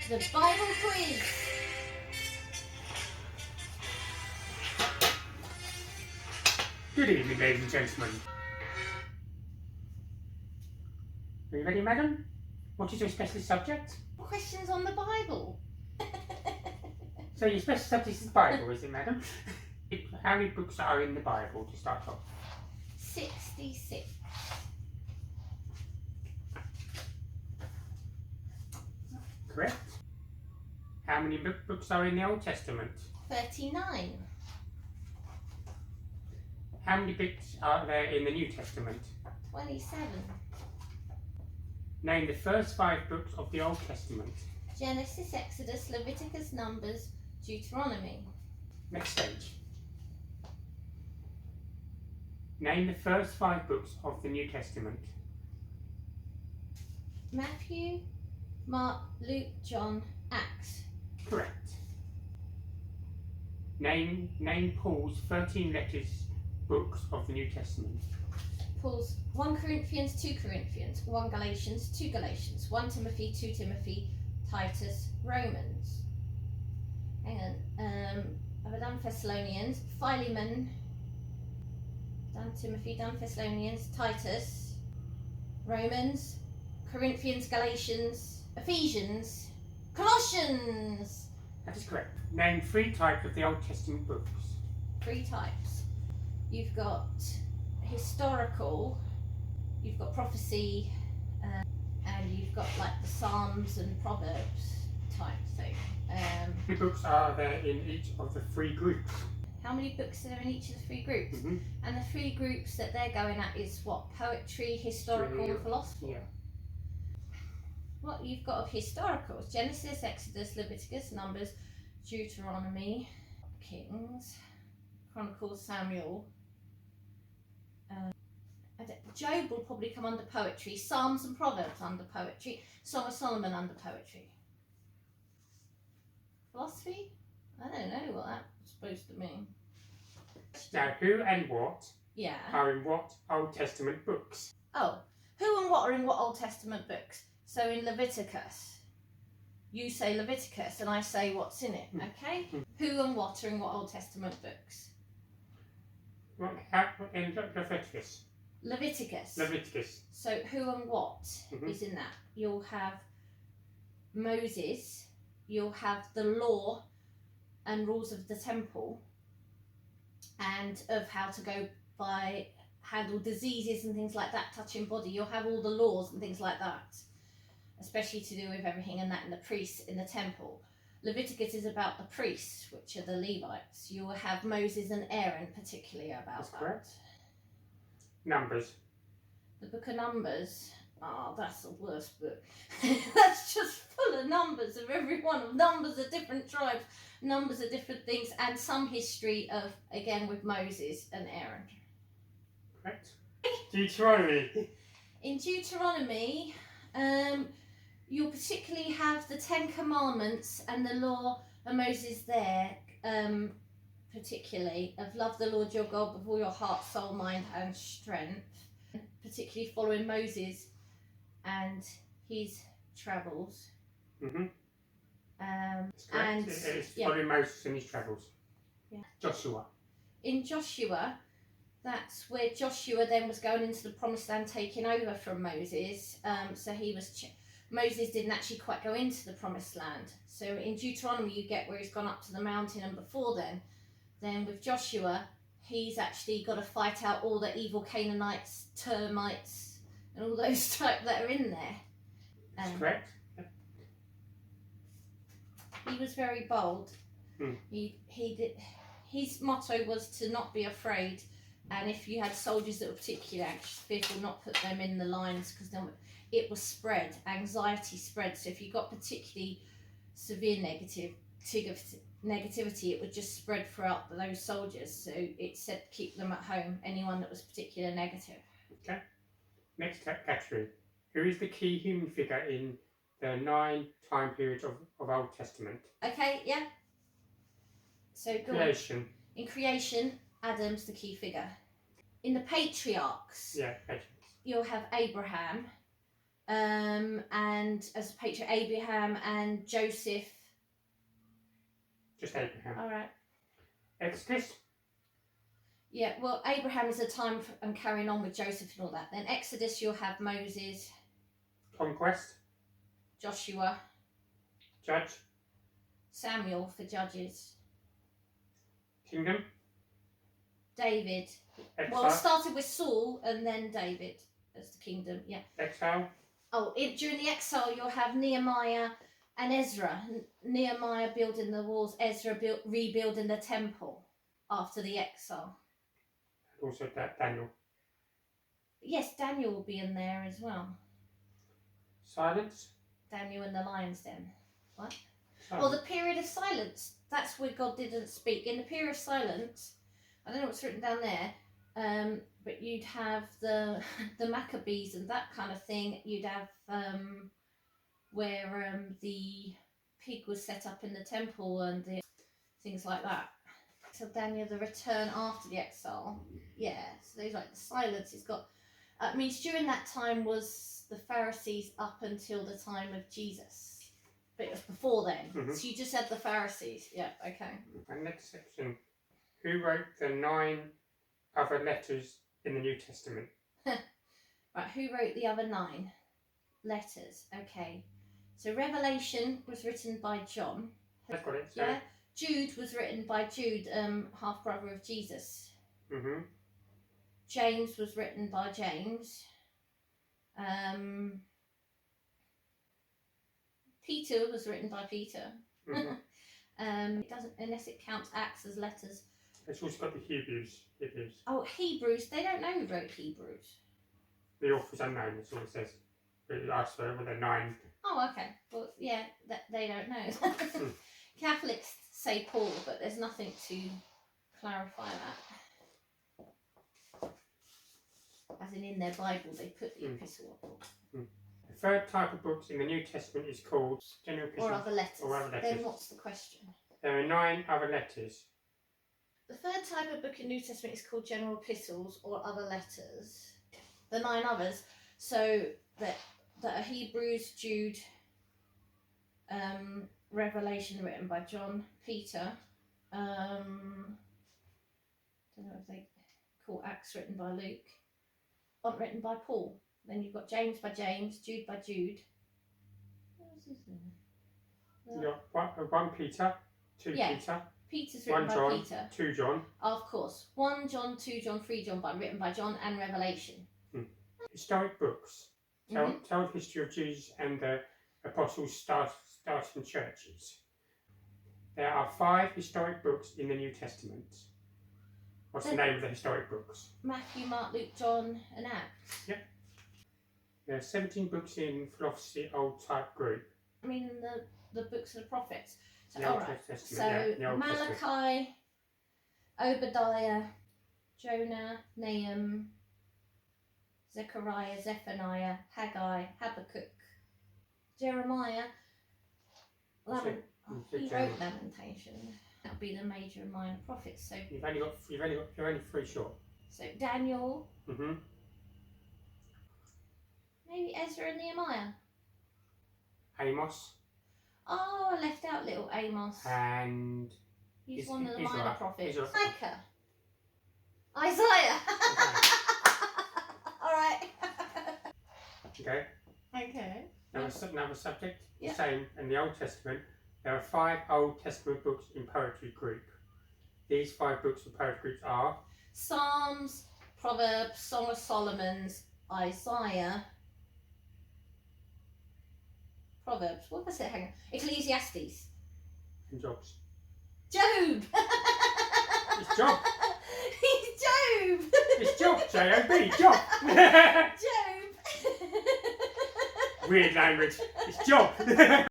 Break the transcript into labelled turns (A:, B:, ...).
A: The Bible quiz.
B: Good evening, ladies and gentlemen. Are you ready, madam? What is your specialist subject?
A: Questions on the Bible.
B: So your special subject is the Bible, is it, madam? How many books are in the Bible to start off?
A: 66.
B: Correct. How many books are in the Old Testament?
A: 39.
B: How many books are there in the New Testament?
A: 27.
B: Name the first 5 books of the Old Testament.
A: Genesis, Exodus, Leviticus, Numbers, Deuteronomy.
B: Next stage. Name the first 5 books of the New Testament.
A: Matthew, Mark, Luke, John, Acts.
B: Correct. Name Paul's 13 letters books of the New Testament.
A: Paul's 1 Corinthians, 2 Corinthians, 1 Galatians, 2 Galatians, 1 Timothy, 2 Timothy, Titus, Romans. Hang on. Have I done Thessalonians? Philemon. Done Timothy, done Thessalonians, Titus, Romans, Corinthians, Galatians, Ephesians, Colossians.
B: That is correct. Name 3 types of the Old Testament books.
A: 3 types. You've got historical, you've got prophecy, and you've got like the Psalms and Proverbs type thing.
B: How many books are there in each of the 3 groups?
A: How many books are there in each of the 3 groups?
B: Mm-hmm.
A: And the 3 groups that they're going at is what? Poetry, historical, and philosophy.
B: Yeah.
A: What you've got of historical is Genesis, Exodus, Leviticus, Numbers, Deuteronomy, Kings, Chronicles, Samuel. Job will probably come under poetry. Psalms and Proverbs under poetry. Song of Solomon under poetry. Philosophy? I don't know what that's supposed to mean.
B: Now, who and what
A: Yeah.
B: are in what Old Testament books?
A: Oh, who and what are in what Old Testament books? So in Leviticus, you say Leviticus and I say what's in it, okay? Who and what are in what Old Testament books?
B: In Leviticus.
A: Leviticus. So who and what is in that? You'll have Moses, you'll have the law and rules of the temple and of how to go by handle diseases and things like that, touching body. You'll have all the laws and things like that, especially to do with everything and that in the priests in the temple. Leviticus is about the priests, which are the Levites. You will have Moses and Aaron particularly about
B: That's
A: that.
B: correct. Numbers.
A: The book of Numbers, that's the worst book. That's just full of numbers of every one of numbers of different tribes, numbers of different things, and some history of, again, with Moses and Aaron.
B: Correct. Deuteronomy.
A: In Deuteronomy, you'll particularly have the 10 Commandments and the law of Moses there, particularly of love the Lord your God with all your heart, soul, mind and strength, particularly following Moses and his travels.
B: Mm-hmm.
A: And
B: it's following Moses and his travels.
A: Yeah.
B: Joshua.
A: In Joshua, that's where Joshua then was going into the promised land, taking over from Moses. So he was Moses didn't actually quite go into the promised land. So in Deuteronomy you get where he's gone up to the mountain, and before then with Joshua he's actually got to fight out all the evil Canaanites, termites and all those type that are in there.
B: That's correct.
A: He was very bold.
B: Mm.
A: He did. His motto was to not be afraid, and if you had soldiers that were particularly anxious, fearful, not put them in the lines, because then it was spread. Anxiety spread. So if you got particularly severe negativity, it would just spread throughout those soldiers. So it said keep them at home. Anyone that was particularly negative.
B: Okay. Next category. Who is the key human figure in the 9 time periods of Old Testament?
A: Okay, yeah. So go
B: Creation.
A: on. In creation, Adam's the key figure. In the patriarchs,
B: Yeah,
A: you'll have Abraham, and as a patriarch, Abraham and Joseph.
B: Just Abraham.
A: All right.
B: Exodus.
A: Yeah, well, Abraham is a time and carrying on with Joseph and all that. Then Exodus, you'll have Moses,
B: Conquest.
A: Joshua,
B: Judge.
A: Samuel for Judges,
B: Kingdom.
A: David.
B: Exile.
A: Well, it started with Saul and then David as the kingdom. Yeah.
B: Exile.
A: Oh, during the exile, you'll have Nehemiah and Ezra. Nehemiah building the walls, Ezra rebuilding the temple after the exile.
B: And also Daniel.
A: Yes, Daniel will be in there as well.
B: Silence.
A: Daniel in the lion's den. What?
B: Silence.
A: Oh, the period of silence. That's where God didn't speak. In the period of silence, I don't know what's written down there, but you'd have the Maccabees and that kind of thing. You'd have where the pig was set up in the temple and the things like that. So Daniel, the return after the exile. Yeah, so there's like the silence. It's got, means during that time was the Pharisees up until the time of Jesus. But it was before then.
B: Mm-hmm.
A: So you just had the Pharisees. Yeah, okay.
B: And next section. Who wrote the 9 other letters in the New Testament?
A: Right, who wrote the other 9 letters? Okay. So Revelation was written by John.
B: I've got it. So.
A: Yeah. Jude was written by Jude, half brother of Jesus.
B: Mm-hmm.
A: James was written by James. Peter was written by Peter.
B: Mm-hmm.
A: It doesn't, unless it counts Acts as letters.
B: It's also got the Hebrews.
A: Oh, Hebrews. They don't know who wrote Hebrews.
B: The author's unknown, that's all it says. It asks for the 9.
A: Oh, okay. Well, yeah, they don't know. Catholics say Paul, but there's nothing to clarify that. As in their Bible, they put the epistle of Paul.
B: The third type of books in the New Testament is called general epistles.
A: Or other letters.
B: Or other letters.
A: Then what's the question?
B: There are 9 other letters.
A: The third type of book in New Testament is called general epistles or other letters. The 9 others, so that are Hebrews, Jude, Revelation written by John, Peter, don't know if they call Acts written by Luke, aren't written by Paul. Then you've got James by James, Jude by Jude. What was his name?
B: You've got 1 Peter, 2 Peter,
A: Peter's written
B: 1 John,
A: by Peter.
B: 2 John.
A: Of course. 1 John, 2 John, 3 John, written by John, and Revelation.
B: Historic books. Tell the history of Jesus and the apostles starting churches. There are 5 historic books in the New Testament. What's the name of the historic books?
A: Matthew, Mark, Luke, John, and Acts.
B: Yep. There are 17 books in philosophy old type group.
A: I mean the books of the prophets. So,
B: The
A: all
B: Old
A: right.
B: Testament, the Old Testament.
A: Malachi, Obadiah, Jonah, Nahum, Zechariah, Zephaniah, Haggai, Habakkuk, Jeremiah. He wrote Lamentation. That'll be the major and minor prophets. So
B: you're only 3 short.
A: So Daniel.
B: Mm-hmm.
A: Maybe Ezra and Nehemiah.
B: Amos.
A: Oh, I left out little Amos.
B: And
A: He's one of the minor prophets.
B: Israel.
A: Isaiah. All right.
B: Okay.
A: Okay.
B: Another subject.
A: Yeah.
B: Same in the Old Testament. There are 5 Old Testament books in poetry group. These 5 books of poetry groups are
A: Psalms, Proverbs, Song of Solomon's, Isaiah. Proverbs. What was it? Hang on. Ecclesiastes.
B: and Jobs.
A: Job.
B: It's Job.
A: He's Job.
B: It's Job. J-O-B. Job.
A: Job.
B: Weird language. It's Job.